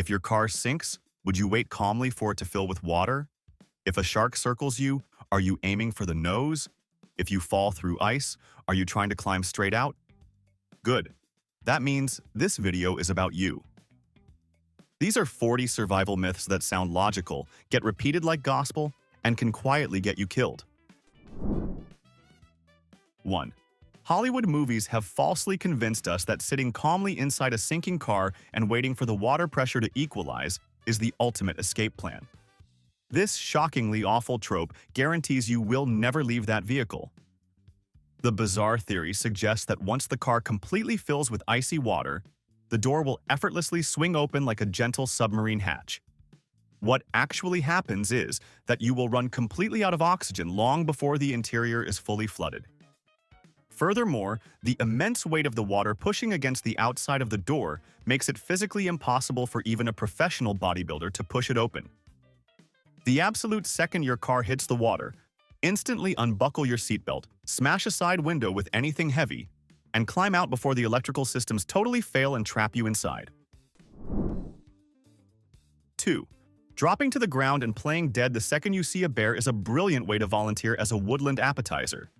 If your car sinks, would you wait calmly for it to fill with water? If a shark circles you, are you aiming for the nose? If you fall through ice, are you trying to climb straight out? Good. That means this video is about you. These are 40 survival myths that sound logical, get repeated like gospel, and can quietly get you killed. 1. Hollywood movies have falsely convinced us that sitting calmly inside a sinking car and waiting for the water pressure to equalize is the ultimate escape plan. This shockingly awful trope guarantees you will never leave that vehicle. The bizarre theory suggests that once the car completely fills with icy water, the door will effortlessly swing open like a gentle submarine hatch. What actually happens is that you will run completely out of oxygen long before the interior is fully flooded. Furthermore, the immense weight of the water pushing against the outside of the door makes it physically impossible for even a professional bodybuilder to push it open. The absolute second your car hits the water, instantly unbuckle your seatbelt, smash a side window with anything heavy, and climb out before the electrical systems totally fail and trap you inside. 2. Dropping to the ground and playing dead the second you see a bear is a brilliant way to volunteer as a woodland appetizer.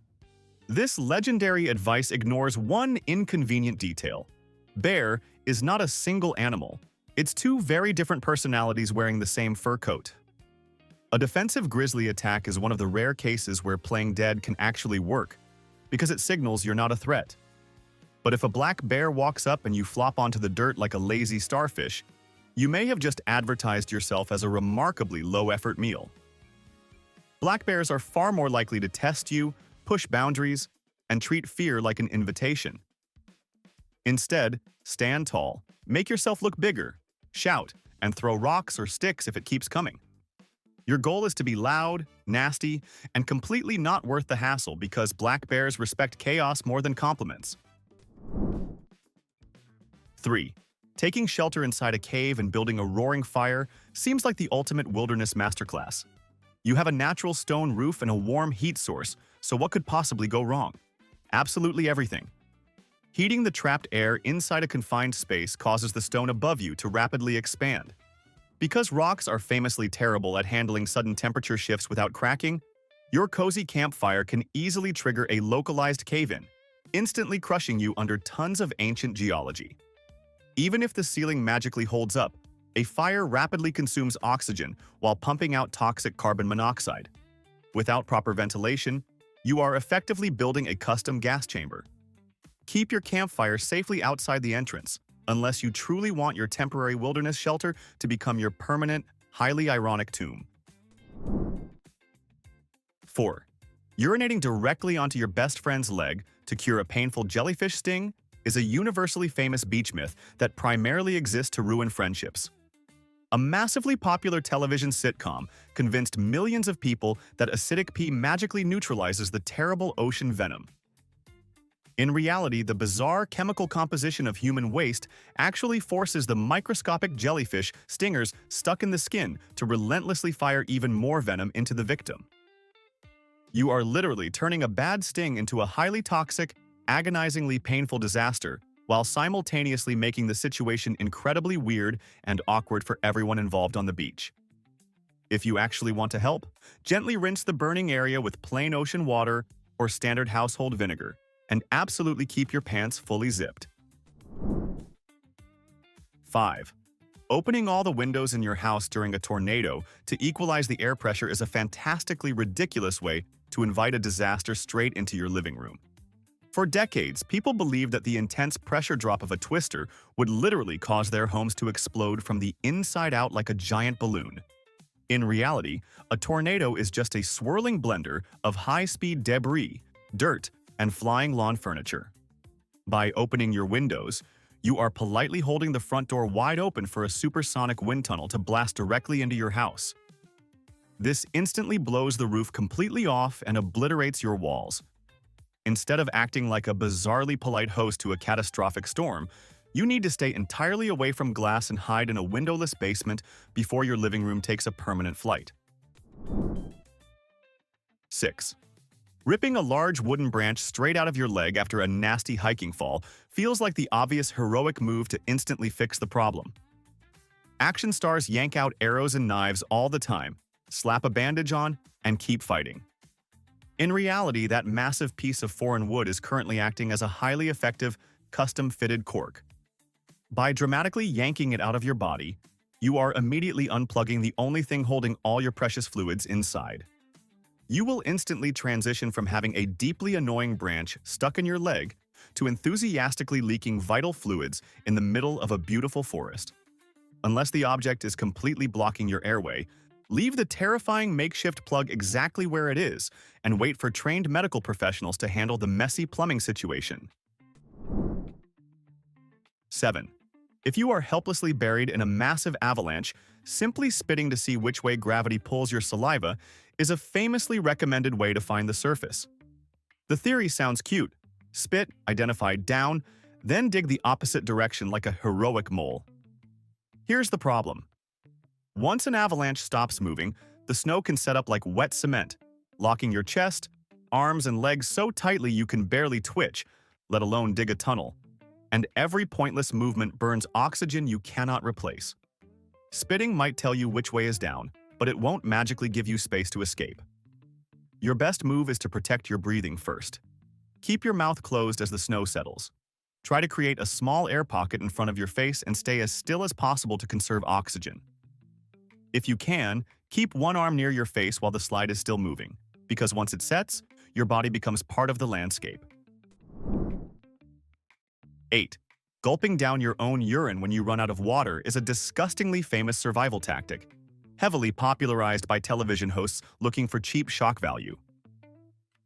This legendary advice ignores one inconvenient detail. Bear is not a single animal. It's two very different personalities wearing the same fur coat. A defensive grizzly attack is one of the rare cases where playing dead can actually work, because it signals you're not a threat. But if a black bear walks up and you flop onto the dirt like a lazy starfish, you may have just advertised yourself as a remarkably low-effort meal. Black bears are far more likely to test you, push boundaries, and treat fear like an invitation. Instead, stand tall, make yourself look bigger, shout, and throw rocks or sticks if it keeps coming. Your goal is to be loud, nasty, and completely not worth the hassle because black bears respect chaos more than compliments. 3. Taking shelter inside a cave and building a roaring fire seems like the ultimate wilderness masterclass. You have a natural stone roof and a warm heat source, so what could possibly go wrong? Absolutely everything. Heating the trapped air inside a confined space causes the stone above you to rapidly expand. Because rocks are famously terrible at handling sudden temperature shifts without cracking, your cozy campfire can easily trigger a localized cave-in, instantly crushing you under tons of ancient geology. Even if the ceiling magically holds up, a fire rapidly consumes oxygen while pumping out toxic carbon monoxide. Without proper ventilation, you are effectively building a custom gas chamber. Keep your campfire safely outside the entrance, unless you truly want your temporary wilderness shelter to become your permanent, highly ironic tomb. 4. Urinating directly onto your best friend's leg to cure a painful jellyfish sting is a universally famous beach myth that primarily exists to ruin friendships. A massively popular television sitcom convinced millions of people that acidic pee magically neutralizes the terrible ocean venom. In reality, the bizarre chemical composition of human waste actually forces the microscopic jellyfish stingers stuck in the skin to relentlessly fire even more venom into the victim. You are literally turning a bad sting into a highly toxic, agonizingly painful disaster, while simultaneously making the situation incredibly weird and awkward for everyone involved on the beach. If you actually want to help, gently rinse the burning area with plain ocean water or standard household vinegar, and absolutely keep your pants fully zipped. 5. Opening all the windows in your house during a tornado to equalize the air pressure is a fantastically ridiculous way to invite a disaster straight into your living room. For decades, people believed that the intense pressure drop of a twister would literally cause their homes to explode from the inside out like a giant balloon. In reality, a tornado is just a swirling blender of high-speed debris, dirt, and flying lawn furniture. By opening your windows, you are politely holding the front door wide open for a supersonic wind tunnel to blast directly into your house. This instantly blows the roof completely off and obliterates your walls. Instead of acting like a bizarrely polite host to a catastrophic storm, you need to stay entirely away from glass and hide in a windowless basement before your living room takes a permanent flight. 6. Ripping a large wooden branch straight out of your leg after a nasty hiking fall feels like the obvious heroic move to instantly fix the problem. Action stars yank out arrows and knives all the time, slap a bandage on, and keep fighting. In reality, that massive piece of foreign wood is currently acting as a highly effective, custom-fitted cork. By dramatically yanking it out of your body, you are immediately unplugging the only thing holding all your precious fluids inside. You will instantly transition from having a deeply annoying branch stuck in your leg to enthusiastically leaking vital fluids in the middle of a beautiful forest. Unless the object is completely blocking your airway, leave the terrifying makeshift plug exactly where it is and wait for trained medical professionals to handle the messy plumbing situation. 7. If you are helplessly buried in a massive avalanche, simply spitting to see which way gravity pulls your saliva is a famously recommended way to find the surface. The theory sounds cute. Spit, identify down, then dig the opposite direction like a heroic mole. Here's the problem. Once an avalanche stops moving, the snow can set up like wet cement, locking your chest, arms, and legs so tightly you can barely twitch, let alone dig a tunnel. And every pointless movement burns oxygen you cannot replace. Spitting might tell you which way is down, but it won't magically give you space to escape. Your best move is to protect your breathing first. Keep your mouth closed as the snow settles. Try to create a small air pocket in front of your face and stay as still as possible to conserve oxygen. If you can, keep one arm near your face while the slide is still moving, because once it sets, your body becomes part of the landscape. 8. Gulping down your own urine when you run out of water is a disgustingly famous survival tactic, heavily popularized by television hosts looking for cheap shock value.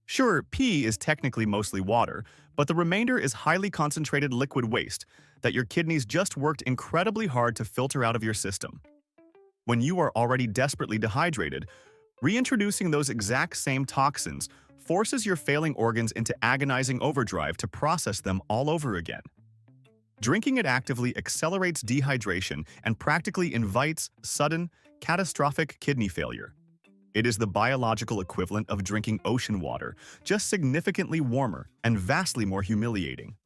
Sure, pee is technically mostly water, but the remainder is highly concentrated liquid waste that your kidneys just worked incredibly hard to filter out of your system. When you are already desperately dehydrated, reintroducing those exact same toxins forces your failing organs into agonizing overdrive to process them all over again. Drinking it actively accelerates dehydration and practically invites sudden, catastrophic kidney failure. It is the biological equivalent of drinking ocean water, just significantly warmer and vastly more humiliating.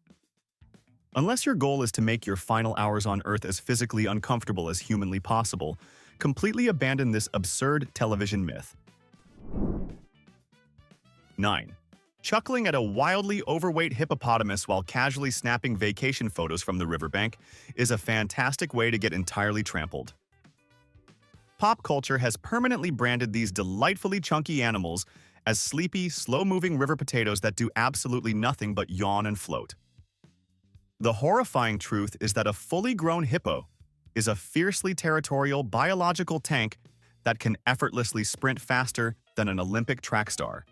Unless your goal is to make your final hours on Earth as physically uncomfortable as humanly possible, completely abandon this absurd television myth. 9. Chuckling at a wildly overweight hippopotamus while casually snapping vacation photos from the riverbank is a fantastic way to get entirely trampled. Pop culture has permanently branded these delightfully chunky animals as sleepy, slow-moving river potatoes that do absolutely nothing but yawn and float. The horrifying truth is that a fully grown hippo is a fiercely territorial biological tank that can effortlessly sprint faster than an Olympic track star.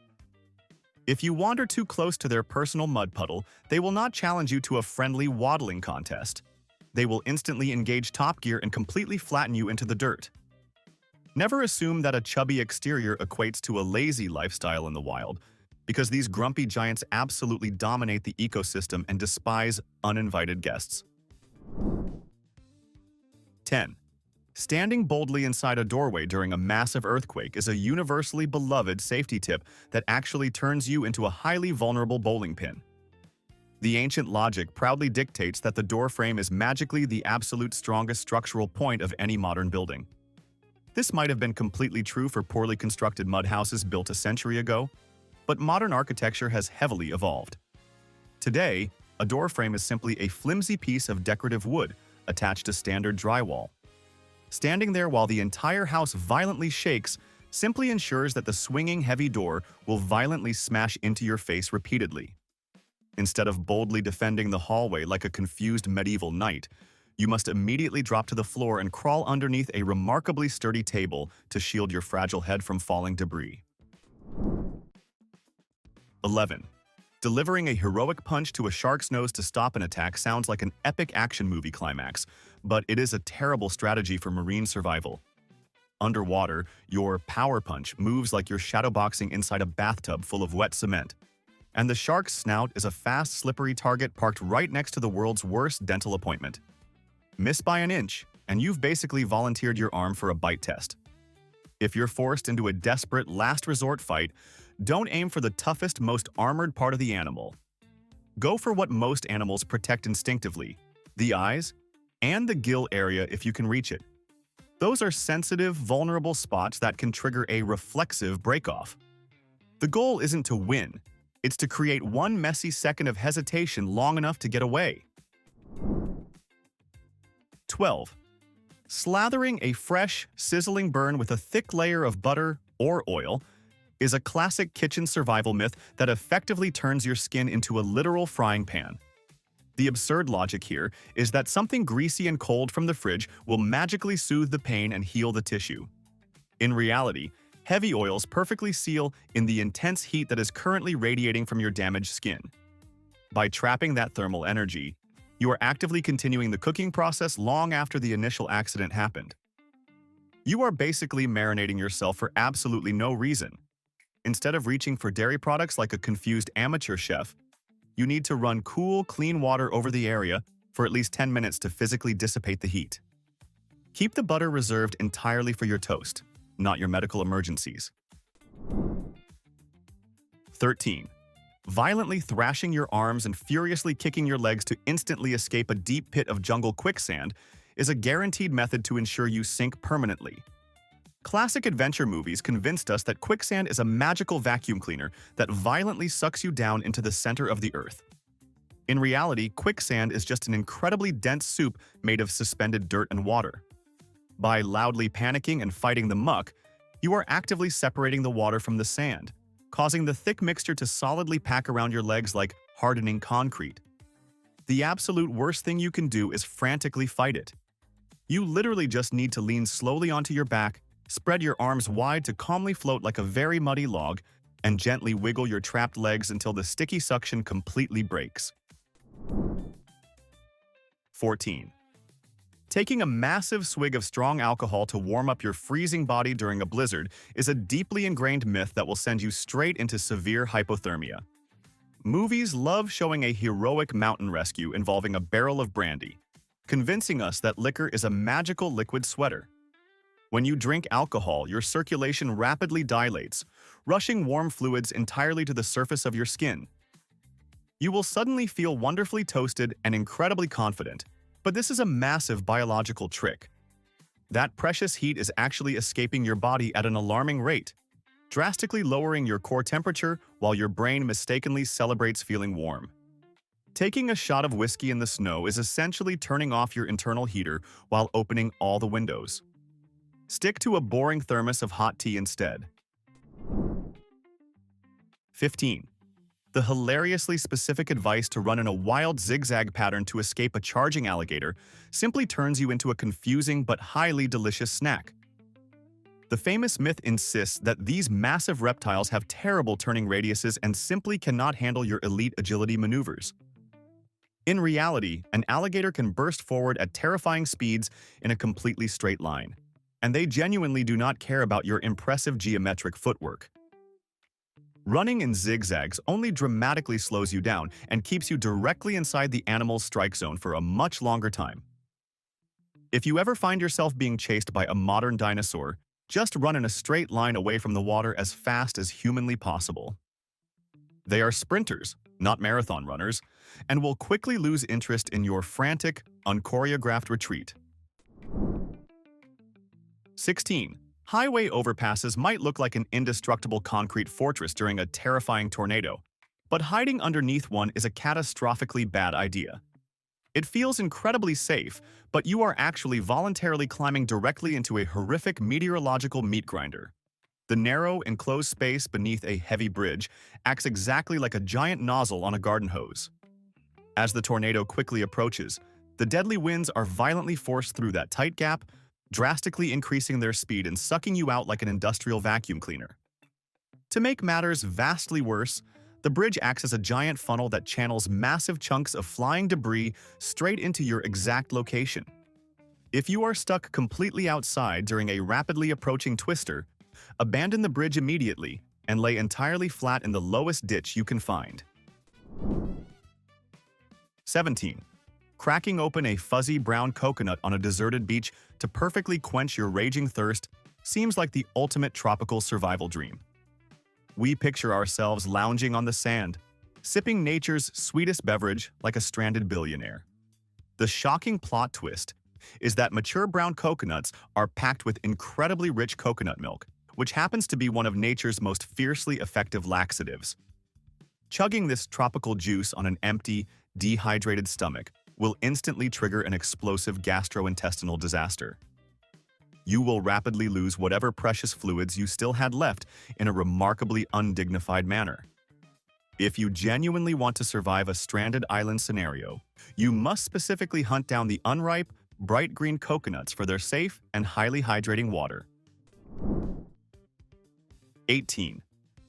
If you wander too close to their personal mud puddle, they will not challenge you to a friendly waddling contest. They will instantly engage Top Gear and completely flatten you into the dirt. Never assume that a chubby exterior equates to a lazy lifestyle in the wild, because these grumpy giants absolutely dominate the ecosystem and despise uninvited guests. 10. Standing boldly inside a doorway during a massive earthquake is a universally beloved safety tip that actually turns you into a highly vulnerable bowling pin. The ancient logic proudly dictates that the door frame is magically the absolute strongest structural point of any modern building. This might have been completely true for poorly constructed mud houses built a century ago, but modern architecture has heavily evolved. Today, a door frame is simply a flimsy piece of decorative wood attached to standard drywall. Standing there while the entire house violently shakes simply ensures that the swinging heavy door will violently smash into your face repeatedly. Instead of boldly defending the hallway like a confused medieval knight, you must immediately drop to the floor and crawl underneath a remarkably sturdy table to shield your fragile head from falling debris. 11. Delivering a heroic punch to a shark's nose to stop an attack sounds like an epic action movie climax, but it is a terrible strategy for marine survival. Underwater, your power punch moves like you're shadowboxing inside a bathtub full of wet cement. And the shark's snout is a fast, slippery target parked right next to the world's worst dental appointment. Miss by an inch, and you've basically volunteered your arm for a bite test. If you're forced into a desperate last resort fight, don't aim for the toughest, most armored part of the animal. Go for what most animals protect instinctively, the eyes and the gill area if you can reach it. Those are sensitive, vulnerable spots that can trigger a reflexive break-off. The goal isn't to win, it's to create one messy second of hesitation long enough to get away. 12. Slathering a fresh, sizzling burn with a thick layer of butter or oil is a classic kitchen survival myth that effectively turns your skin into a literal frying pan. The absurd logic here is that something greasy and cold from the fridge will magically soothe the pain and heal the tissue. In reality, heavy oils perfectly seal in the intense heat that is currently radiating from your damaged skin. By trapping that thermal energy, you are actively continuing the cooking process long after the initial accident happened. You are basically marinating yourself for absolutely no reason. Instead of reaching for dairy products like a confused amateur chef, you need to run cool, clean water over the area for at least 10 minutes to physically dissipate the heat. Keep the butter reserved entirely for your toast, not your medical emergencies. 13. Violently thrashing your arms and furiously kicking your legs to instantly escape a deep pit of jungle quicksand is a guaranteed method to ensure you sink permanently. Classic adventure movies convinced us that quicksand is a magical vacuum cleaner that violently sucks you down into the center of the earth. In reality, quicksand is just an incredibly dense soup made of suspended dirt and water. By loudly panicking and fighting the muck, you are actively separating the water from the sand, causing the thick mixture to solidly pack around your legs like hardening concrete. The absolute worst thing you can do is frantically fight it. You literally just need to lean slowly onto your back, spread your arms wide to calmly float like a very muddy log, and gently wiggle your trapped legs until the sticky suction completely breaks. 14. Taking a massive swig of strong alcohol to warm up your freezing body during a blizzard is a deeply ingrained myth that will send you straight into severe hypothermia. Movies love showing a heroic mountain rescue involving a barrel of brandy, convincing us that liquor is a magical liquid sweater. When you drink alcohol, your circulation rapidly dilates, rushing warm fluids entirely to the surface of your skin. You will suddenly feel wonderfully toasted and incredibly confident, but this is a massive biological trick. That precious heat is actually escaping your body at an alarming rate, drastically lowering your core temperature while your brain mistakenly celebrates feeling warm. Taking a shot of whiskey in the snow is essentially turning off your internal heater while opening all the windows. Stick to a boring thermos of hot tea instead. 15. The hilariously specific advice to run in a wild zigzag pattern to escape a charging alligator simply turns you into a confusing but highly delicious snack. The famous myth insists that these massive reptiles have terrible turning radiuses and simply cannot handle your elite agility maneuvers. In reality, an alligator can burst forward at terrifying speeds in a completely straight line, and they genuinely do not care about your impressive geometric footwork. Running in zigzags only dramatically slows you down and keeps you directly inside the animal's strike zone for a much longer time. If you ever find yourself being chased by a modern dinosaur, just run in a straight line away from the water as fast as humanly possible. They are sprinters, not marathon runners, and will quickly lose interest in your frantic, unchoreographed retreat. 16. Highway overpasses might look like an indestructible concrete fortress during a terrifying tornado, but hiding underneath one is a catastrophically bad idea. It feels incredibly safe, but you are actually voluntarily climbing directly into a horrific meteorological meat grinder. The narrow, enclosed space beneath a heavy bridge acts exactly like a giant nozzle on a garden hose. As the tornado quickly approaches, the deadly winds are violently forced through that tight gap, drastically increasing their speed and sucking you out like an industrial vacuum cleaner. To make matters vastly worse, the bridge acts as a giant funnel that channels massive chunks of flying debris straight into your exact location. If you are stuck completely outside during a rapidly approaching twister, abandon the bridge immediately and lay entirely flat in the lowest ditch you can find. 17. Cracking open a fuzzy brown coconut on a deserted beach to perfectly quench your raging thirst seems like the ultimate tropical survival dream. We picture ourselves lounging on the sand, sipping nature's sweetest beverage like a stranded billionaire. The shocking plot twist is that mature brown coconuts are packed with incredibly rich coconut milk, which happens to be one of nature's most fiercely effective laxatives. Chugging this tropical juice on an empty, dehydrated stomach will instantly trigger an explosive gastrointestinal disaster. You will rapidly lose whatever precious fluids you still had left in a remarkably undignified manner. If you genuinely want to survive a stranded island scenario, you must specifically hunt down the unripe, bright green coconuts for their safe and highly hydrating water. 18.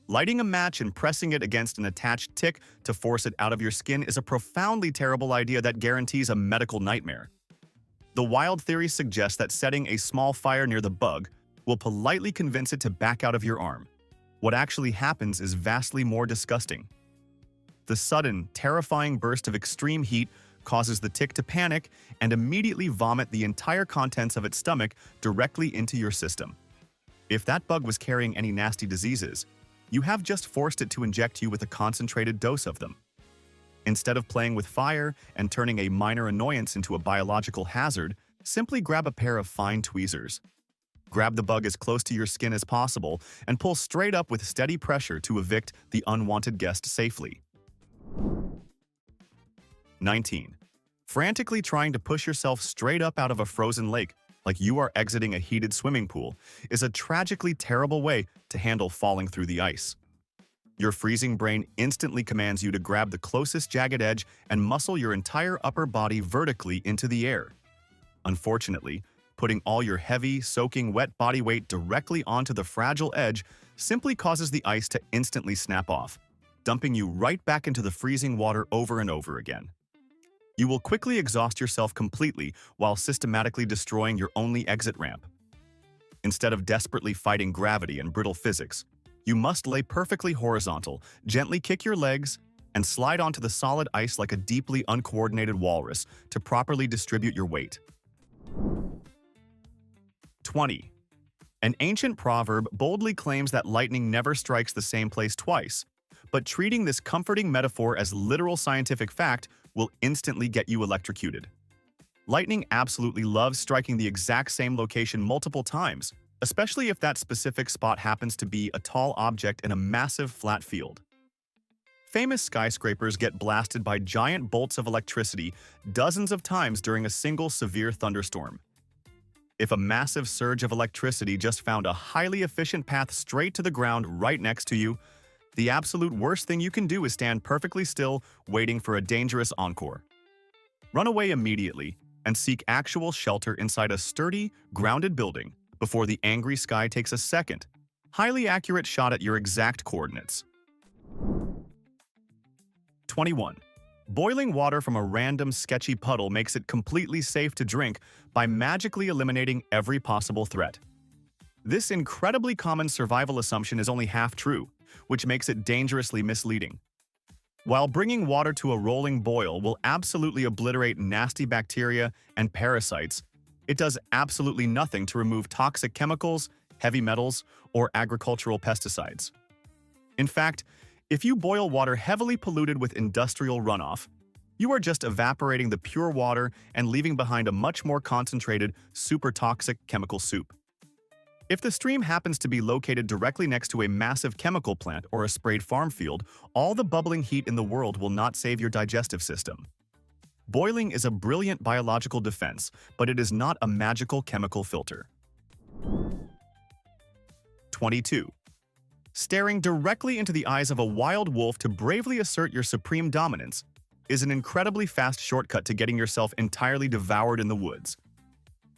Lighting a match and pressing it against an attached tick to force it out of your skin is a profoundly terrible idea that guarantees a medical nightmare. The wild theory suggests that setting a small fire near the bug will politely convince it to back out of your arm. What actually happens is vastly more disgusting. The sudden, terrifying burst of extreme heat causes the tick to panic and immediately vomit the entire contents of its stomach directly into your system. If that bug was carrying any nasty diseases, you have just forced it to inject you with a concentrated dose of them. Instead of playing with fire and turning a minor annoyance into a biological hazard, simply grab a pair of fine tweezers. Grab the bug as close to your skin as possible and pull straight up with steady pressure to evict the unwanted guest safely. 19. Frantically trying to push yourself straight up out of a frozen lake like you are exiting a heated swimming pool is a tragically terrible way to handle falling through the ice. Your freezing brain instantly commands you to grab the closest jagged edge and muscle your entire upper body vertically into the air. Unfortunately, putting all your heavy, soaking wet body weight directly onto the fragile edge simply causes the ice to instantly snap off, dumping you right back into the freezing water over and over again. You will quickly exhaust yourself completely while systematically destroying your only exit ramp. Instead of desperately fighting gravity and brittle physics, you must lay perfectly horizontal, gently kick your legs, and slide onto the solid ice like a deeply uncoordinated walrus to properly distribute your weight. 20. An ancient proverb boldly claims that lightning never strikes the same place twice, but treating this comforting metaphor as literal scientific fact will instantly get you electrocuted. Lightning absolutely loves striking the exact same location multiple times, especially if that specific spot happens to be a tall object in a massive flat field. Famous skyscrapers get blasted by giant bolts of electricity dozens of times during a single severe thunderstorm. If a massive surge of electricity just found a highly efficient path straight to the ground right next to you, the absolute worst thing you can do is stand perfectly still, waiting for a dangerous encore. Run away immediately and seek actual shelter inside a sturdy, grounded building before the angry sky takes a second, highly accurate shot at your exact coordinates. 21. Boiling water from a random sketchy puddle makes it completely safe to drink by magically eliminating every possible threat. This incredibly common survival assumption is only half true, which makes it dangerously misleading. While bringing water to a rolling boil will absolutely obliterate nasty bacteria and parasites, it does absolutely nothing to remove toxic chemicals, heavy metals, or agricultural pesticides. In fact, if you boil water heavily polluted with industrial runoff, you are just evaporating the pure water and leaving behind a much more concentrated, super toxic chemical soup. If the stream happens to be located directly next to a massive chemical plant or a sprayed farm field, all the bubbling heat in the world will not save your digestive system. Boiling is a brilliant biological defense, but it is not a magical chemical filter. 22. Staring directly into the eyes of a wild wolf to bravely assert your supreme dominance is an incredibly fast shortcut to getting yourself entirely devoured in the woods.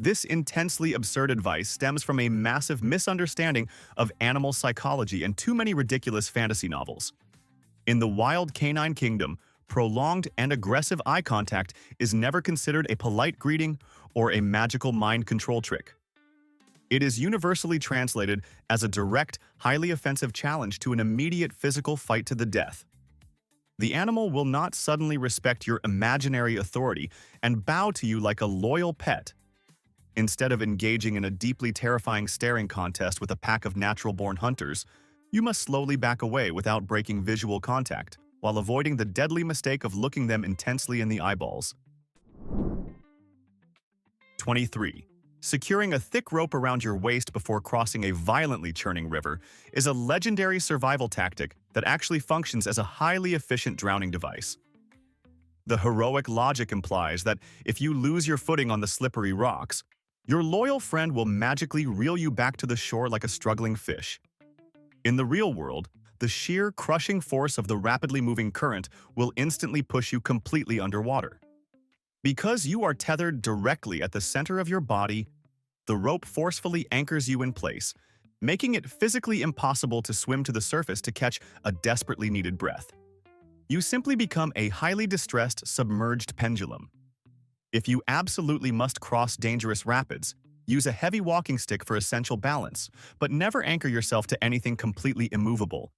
This intensely absurd advice stems from a massive misunderstanding of animal psychology and too many ridiculous fantasy novels. In the wild canine kingdom, prolonged and aggressive eye contact is never considered a polite greeting or a magical mind control trick. It is universally translated as a direct, highly offensive challenge to an immediate physical fight to the death. The animal will not suddenly respect your imaginary authority and bow to you like a loyal pet. Instead of engaging in a deeply terrifying staring contest with a pack of natural-born hunters, you must slowly back away without breaking visual contact, while avoiding the deadly mistake of looking them intensely in the eyeballs. 23. Securing a thick rope around your waist before crossing a violently churning river is a legendary survival tactic that actually functions as a highly efficient drowning device. The heroic logic implies that if you lose your footing on the slippery rocks, your loyal friend will magically reel you back to the shore like a struggling fish. In the real world, the sheer crushing force of the rapidly moving current will instantly push you completely underwater. Because you are tethered directly at the center of your body, the rope forcefully anchors you in place, making it physically impossible to swim to the surface to catch a desperately needed breath. You simply become a highly distressed, submerged pendulum. If you absolutely must cross dangerous rapids, use a heavy walking stick for essential balance, but never anchor yourself to anything completely immovable.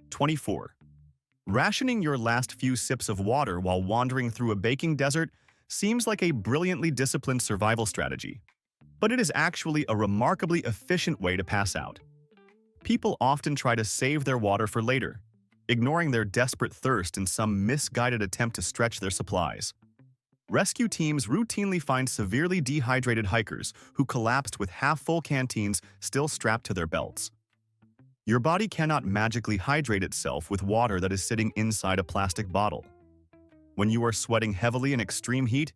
24. Rationing your last few sips of water while wandering through a baking desert seems like a brilliantly disciplined survival strategy, but it is actually a remarkably efficient way to pass out. People often try to save their water for later, ignoring their desperate thirst in some misguided attempt to stretch their supplies. Rescue teams routinely find severely dehydrated hikers who collapsed with half-full canteens still strapped to their belts. Your body cannot magically hydrate itself with water that is sitting inside a plastic bottle. When you are sweating heavily in extreme heat,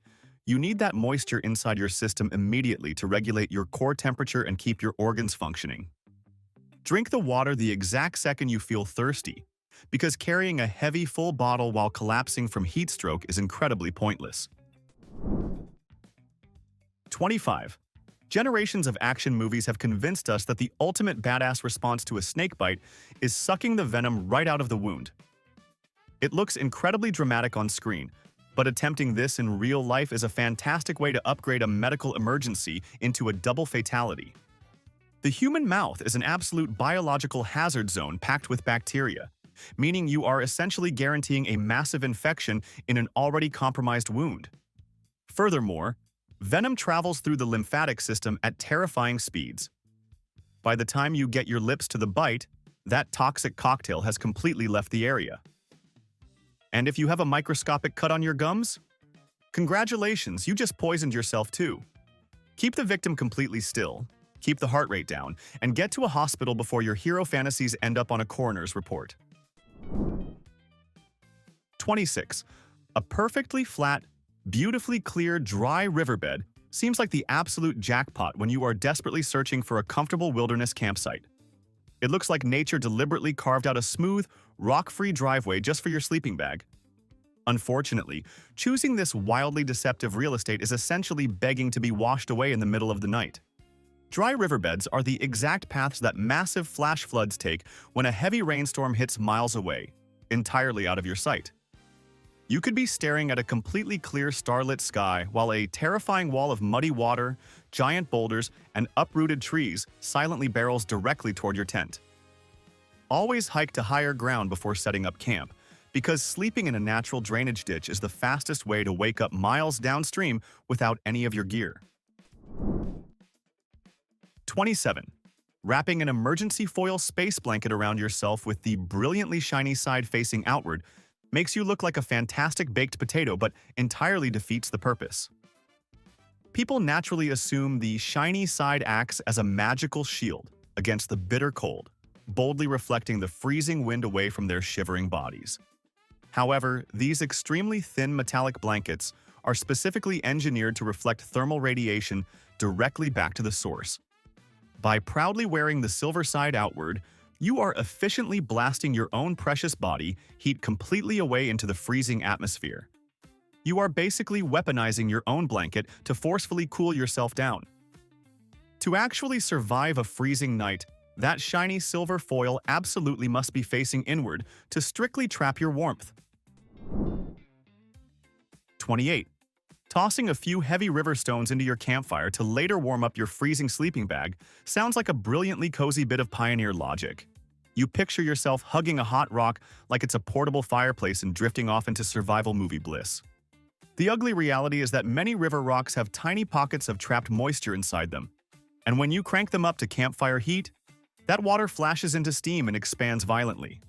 you need that moisture inside your system immediately to regulate your core temperature and keep your organs functioning. Drink the water the exact second you feel thirsty, because carrying a heavy, full bottle while collapsing from heat stroke is incredibly pointless. 25. Generations of action movies have convinced us that the ultimate badass response to a snakebite is sucking the venom right out of the wound. It looks incredibly dramatic on screen, but attempting this in real life is a fantastic way to upgrade a medical emergency into a double fatality. The human mouth is an absolute biological hazard zone packed with bacteria, meaning you are essentially guaranteeing a massive infection in an already compromised wound. Furthermore, venom travels through the lymphatic system at terrifying speeds. By the time you get your lips to the bite, that toxic cocktail has completely left the area. And if you have a microscopic cut on your gums? Congratulations, you just poisoned yourself too. Keep the victim completely still, keep the heart rate down, and get to a hospital before your hero fantasies end up on a coroner's report. 26. A perfectly flat, beautifully clear, dry riverbed seems like the absolute jackpot when you are desperately searching for a comfortable wilderness campsite. It looks like nature deliberately carved out a smooth, rock-free driveway just for your sleeping bag. Unfortunately, choosing this wildly deceptive real estate is essentially begging to be washed away in the middle of the night. Dry riverbeds are the exact paths that massive flash floods take when a heavy rainstorm hits miles away, entirely out of your sight. You could be staring at a completely clear starlit sky while a terrifying wall of muddy water, giant boulders, and uprooted trees silently barrels directly toward your tent. Always hike to higher ground before setting up camp, because sleeping in a natural drainage ditch is the fastest way to wake up miles downstream without any of your gear. 27. Wrapping an emergency foil space blanket around yourself with the brilliantly shiny side facing outward makes you look like a fantastic baked potato but entirely defeats the purpose. People naturally assume the shiny side acts as a magical shield against the bitter cold, boldly reflecting the freezing wind away from their shivering bodies. However, these extremely thin metallic blankets are specifically engineered to reflect thermal radiation directly back to the source. By proudly wearing the silver side outward, you are efficiently blasting your own precious body heat completely away into the freezing atmosphere. You are basically weaponizing your own blanket to forcefully cool yourself down. To actually survive a freezing night, that shiny silver foil absolutely must be facing inward to strictly trap your warmth. 28. Tossing a few heavy river stones into your campfire to later warm up your freezing sleeping bag sounds like a brilliantly cozy bit of pioneer logic. You picture yourself hugging a hot rock like it's a portable fireplace and drifting off into survival movie bliss. The ugly reality is that many river rocks have tiny pockets of trapped moisture inside them, and when you crank them up to campfire heat, that water flashes into steam and expands violently.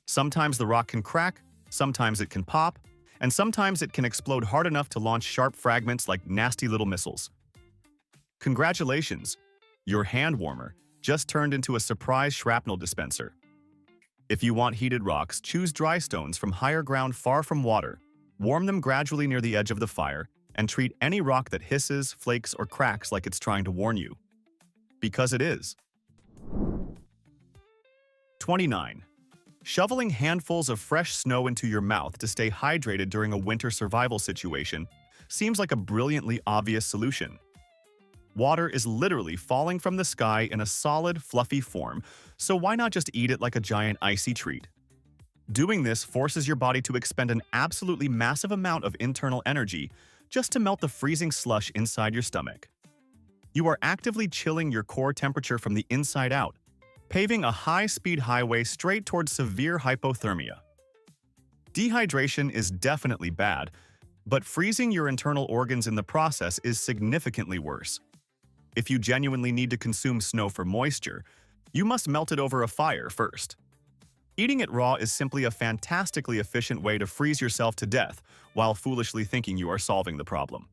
Sometimes the rock can crack, sometimes it can pop, and sometimes it can explode hard enough to launch sharp fragments like nasty little missiles. Congratulations! Your hand warmer just turned into a surprise shrapnel dispenser. If you want heated rocks, choose dry stones from higher ground far from water. Warm them gradually near the edge of the fire, and treat any rock that hisses, flakes, or cracks like it's trying to warn you. Because it is. 29. Shoveling handfuls of fresh snow into your mouth to stay hydrated during a winter survival situation seems like a brilliantly obvious solution. Water is literally falling from the sky in a solid, fluffy form, so why not just eat it like a giant icy treat? Doing this forces your body to expend an absolutely massive amount of internal energy just to melt the freezing slush inside your stomach. You are actively chilling your core temperature from the inside out, paving a high-speed highway straight towards severe hypothermia. Dehydration is definitely bad, but freezing your internal organs in the process is significantly worse. If you genuinely need to consume snow for moisture, you must melt it over a fire first. Eating it raw is simply a fantastically efficient way to freeze yourself to death while foolishly thinking you are solving the problem.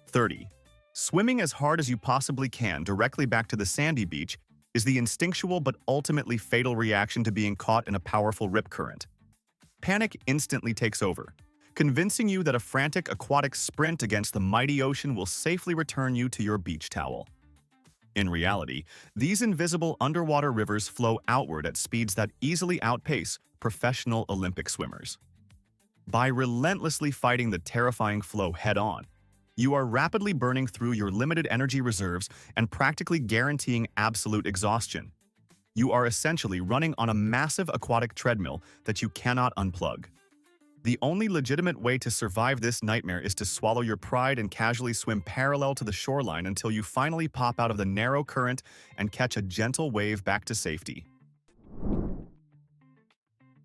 30. Swimming as hard as you possibly can directly back to the sandy beach is the instinctual but ultimately fatal reaction to being caught in a powerful rip current. Panic instantly takes over, convincing you that a frantic aquatic sprint against the mighty ocean will safely return you to your beach towel. In reality, these invisible underwater rivers flow outward at speeds that easily outpace professional Olympic swimmers. By relentlessly fighting the terrifying flow head-on, you are rapidly burning through your limited energy reserves and practically guaranteeing absolute exhaustion. You are essentially running on a massive aquatic treadmill that you cannot unplug. The only legitimate way to survive this nightmare is to swallow your pride and casually swim parallel to the shoreline until you finally pop out of the narrow current and catch a gentle wave back to safety.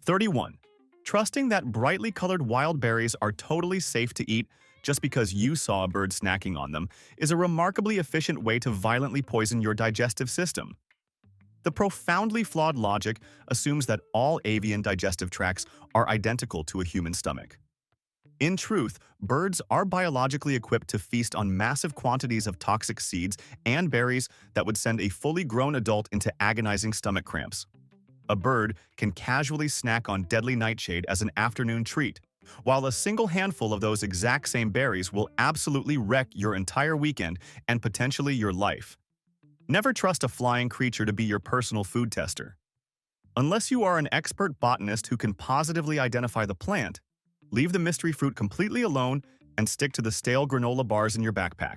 31. Trusting that brightly colored wild berries are totally safe to eat just because you saw a bird snacking on them is a remarkably efficient way to violently poison your digestive system. The profoundly flawed logic assumes that all avian digestive tracts are identical to a human stomach. In truth, birds are biologically equipped to feast on massive quantities of toxic seeds and berries that would send a fully grown adult into agonizing stomach cramps. A bird can casually snack on deadly nightshade as an afternoon treat, while a single handful of those exact same berries will absolutely wreck your entire weekend and potentially your life. Never trust a flying creature to be your personal food tester. Unless you are an expert botanist who can positively identify the plant, leave the mystery fruit completely alone and stick to the stale granola bars in your backpack.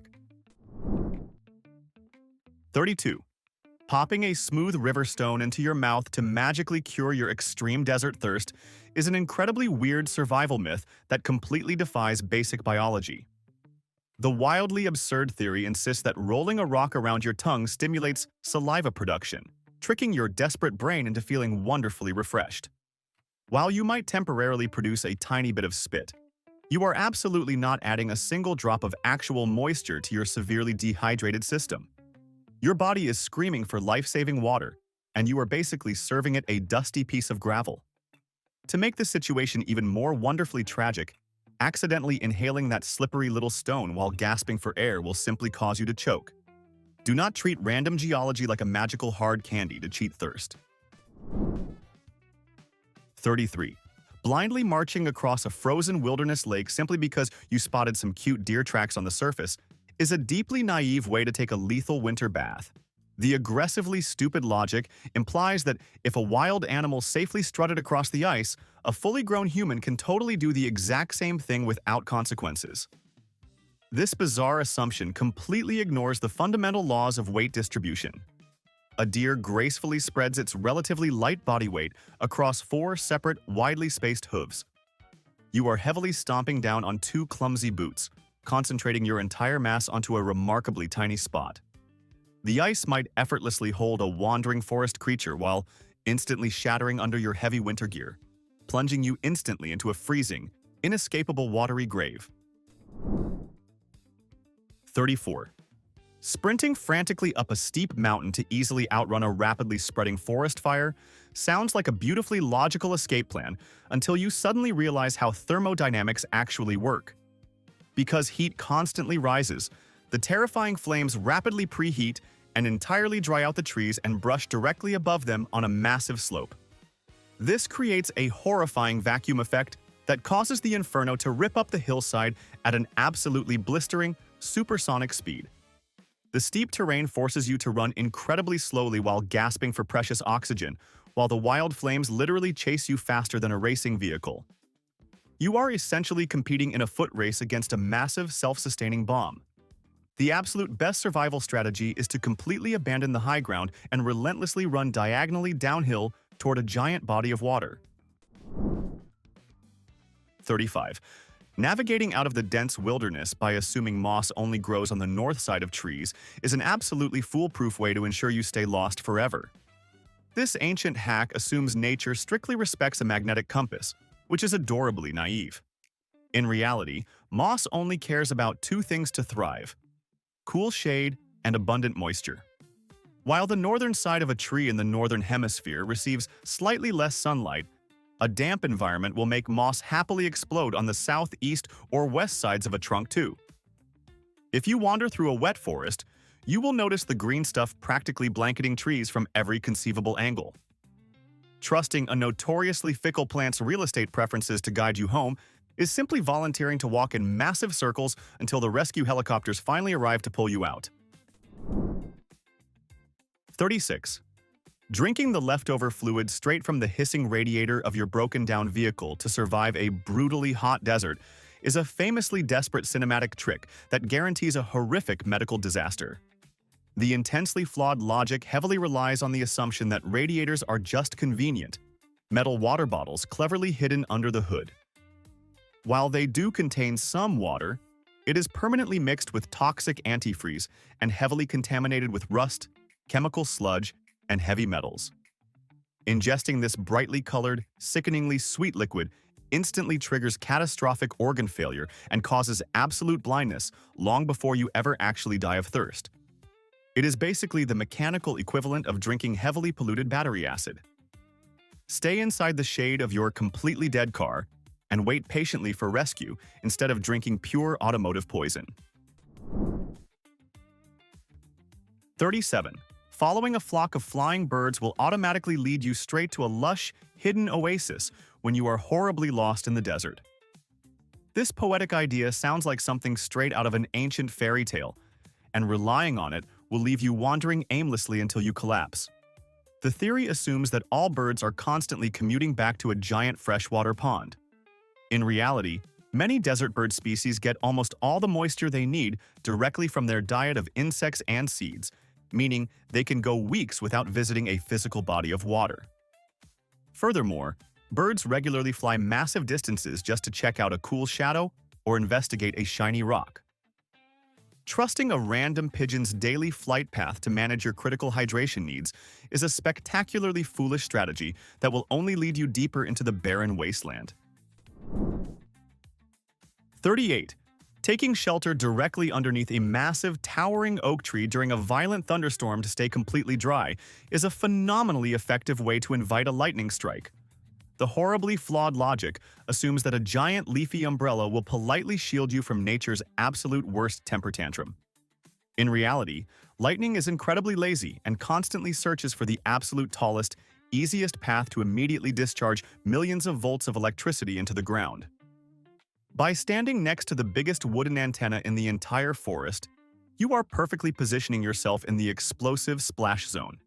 32. Popping a smooth river stone into your mouth to magically cure your extreme desert thirst is an incredibly weird survival myth that completely defies basic biology. The wildly absurd theory insists that rolling a rock around your tongue stimulates saliva production, tricking your desperate brain into feeling wonderfully refreshed. While you might temporarily produce a tiny bit of spit, you are absolutely not adding a single drop of actual moisture to your severely dehydrated system. Your body is screaming for life-saving water, and you are basically serving it a dusty piece of gravel. To make the situation even more wonderfully tragic, accidentally inhaling that slippery little stone while gasping for air will simply cause you to choke. Do not treat random geology like a magical hard candy to cheat thirst. 33. Blindly marching across a frozen wilderness lake simply because you spotted some cute deer tracks on the surface is a deeply naive way to take a lethal winter bath. The aggressively stupid logic implies that if a wild animal safely strutted across the ice, a fully grown human can totally do the exact same thing without consequences. This bizarre assumption completely ignores the fundamental laws of weight distribution. A deer gracefully spreads its relatively light body weight across 4 separate, widely spaced hooves. You are heavily stomping down on 2 clumsy boots, concentrating your entire mass onto a remarkably tiny spot. The ice might effortlessly hold a wandering forest creature while instantly shattering under your heavy winter gear, plunging you instantly into a freezing, inescapable watery grave. 34. Sprinting frantically up a steep mountain to easily outrun a rapidly spreading forest fire sounds like a beautifully logical escape plan until you suddenly realize how thermodynamics actually work. Because heat constantly rises, the terrifying flames rapidly preheat and entirely dry out the trees and brush directly above them on a massive slope. This creates a horrifying vacuum effect that causes the inferno to rip up the hillside at an absolutely blistering, supersonic speed. The steep terrain forces you to run incredibly slowly while gasping for precious oxygen, while the wild flames literally chase you faster than a racing vehicle. You are essentially competing in a foot race against a massive, self-sustaining bomb. The absolute best survival strategy is to completely abandon the high ground and relentlessly run diagonally downhill toward a giant body of water. 35. Navigating out of the dense wilderness by assuming moss only grows on the north side of trees is an absolutely foolproof way to ensure you stay lost forever. This ancient hack assumes nature strictly respects a magnetic compass, which is adorably naive. In reality, moss only cares about two things to thrive: cool shade and abundant moisture. While the northern side of a tree in the northern hemisphere receives slightly less sunlight, a damp environment will make moss happily explode on the south, east, or west sides of a trunk too. If you wander through a wet forest, you will notice the green stuff practically blanketing trees from every conceivable angle. Trusting a notoriously fickle plant's real estate preferences to guide you home is simply volunteering to walk in massive circles until the rescue helicopters finally arrive to pull you out. 36. Drinking the leftover fluid straight from the hissing radiator of your broken-down vehicle to survive a brutally hot desert is a famously desperate cinematic trick that guarantees a horrific medical disaster. The intensely flawed logic heavily relies on the assumption that radiators are just convenient, metal water bottles cleverly hidden under the hood. While they do contain some water, it is permanently mixed with toxic antifreeze and heavily contaminated with rust, chemical sludge, and heavy metals. Ingesting this brightly colored, sickeningly sweet liquid instantly triggers catastrophic organ failure and causes absolute blindness long before you ever actually die of thirst. It is basically the mechanical equivalent of drinking heavily polluted battery acid. Stay inside the shade of your completely dead car and wait patiently for rescue instead of drinking pure automotive poison. 37. Following a flock of flying birds will automatically lead you straight to a lush, hidden oasis when you are horribly lost in the desert. This poetic idea sounds like something straight out of an ancient fairy tale, and relying on it will leave you wandering aimlessly until you collapse. The theory assumes that all birds are constantly commuting back to a giant freshwater pond. In reality, many desert bird species get almost all the moisture they need directly from their diet of insects and seeds, meaning they can go weeks without visiting a physical body of water. Furthermore, birds regularly fly massive distances just to check out a cool shadow or investigate a shiny rock. Trusting a random pigeon's daily flight path to manage your critical hydration needs is a spectacularly foolish strategy that will only lead you deeper into the barren wasteland. 38. Taking shelter directly underneath a massive, towering oak tree during a violent thunderstorm to stay completely dry is a phenomenally effective way to invite a lightning strike. The horribly flawed logic assumes that a giant leafy umbrella will politely shield you from nature's absolute worst temper tantrum. In reality, lightning is incredibly lazy and constantly searches for the absolute tallest, easiest path to immediately discharge millions of volts of electricity into the ground. By standing next to the biggest wooden antenna in the entire forest, you are perfectly positioning yourself in the explosive splash zone.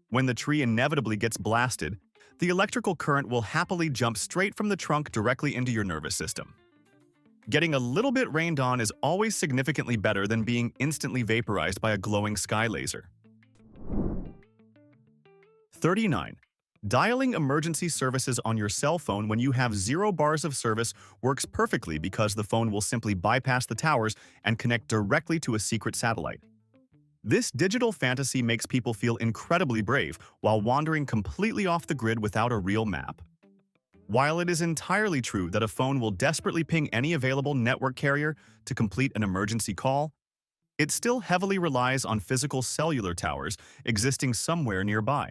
When the tree inevitably gets blasted, the electrical current will happily jump straight from the trunk directly into your nervous system. Getting a little bit rained on is always significantly better than being instantly vaporized by a glowing sky laser. 39. Dialing emergency services on your cell phone when you have 0 bars of service works perfectly because the phone will simply bypass the towers and connect directly to a secret satellite. This digital fantasy makes people feel incredibly brave while wandering completely off the grid without a real map. While it is entirely true that a phone will desperately ping any available network carrier to complete an emergency call, it still heavily relies on physical cellular towers existing somewhere nearby.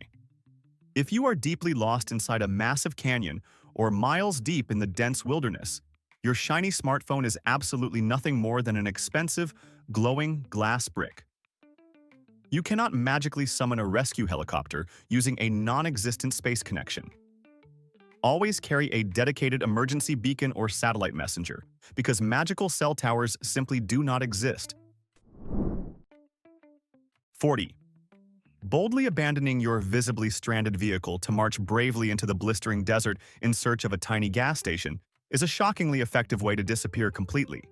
If you are deeply lost inside a massive canyon or miles deep in the dense wilderness, your shiny smartphone is absolutely nothing more than an expensive, glowing glass brick. You cannot magically summon a rescue helicopter using a non-existent space connection. Always carry a dedicated emergency beacon or satellite messenger, because magical cell towers simply do not exist. 40. Boldly abandoning your visibly stranded vehicle to march bravely into the blistering desert in search of a tiny gas station is a shockingly effective way to disappear completely.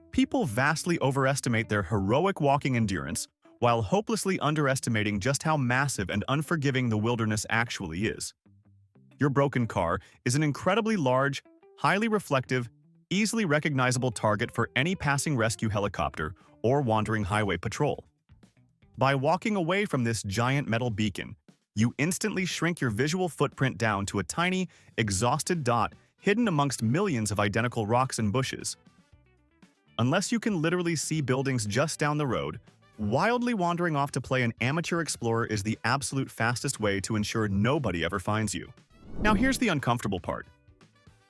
People vastly overestimate their heroic walking endurance while hopelessly underestimating just how massive and unforgiving the wilderness actually is. Your broken car is an incredibly large, highly reflective, easily recognizable target for any passing rescue helicopter or wandering highway patrol. By walking away from this giant metal beacon, you instantly shrink your visual footprint down to a tiny, exhausted dot hidden amongst millions of identical rocks and bushes. Unless you can literally see buildings just down the road, wildly wandering off to play an amateur explorer is the absolute fastest way to ensure nobody ever finds you. Now here's the uncomfortable part.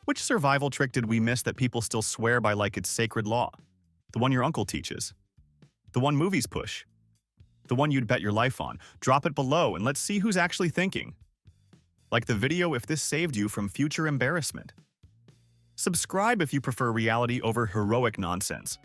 Which survival trick did we miss that people still swear by like it's sacred law? The one your uncle teaches? The one movies push? The one you'd bet your life on? Drop it below and let's see who's actually thinking. Like the video if this saved you from future embarrassment. Subscribe if you prefer reality over heroic nonsense.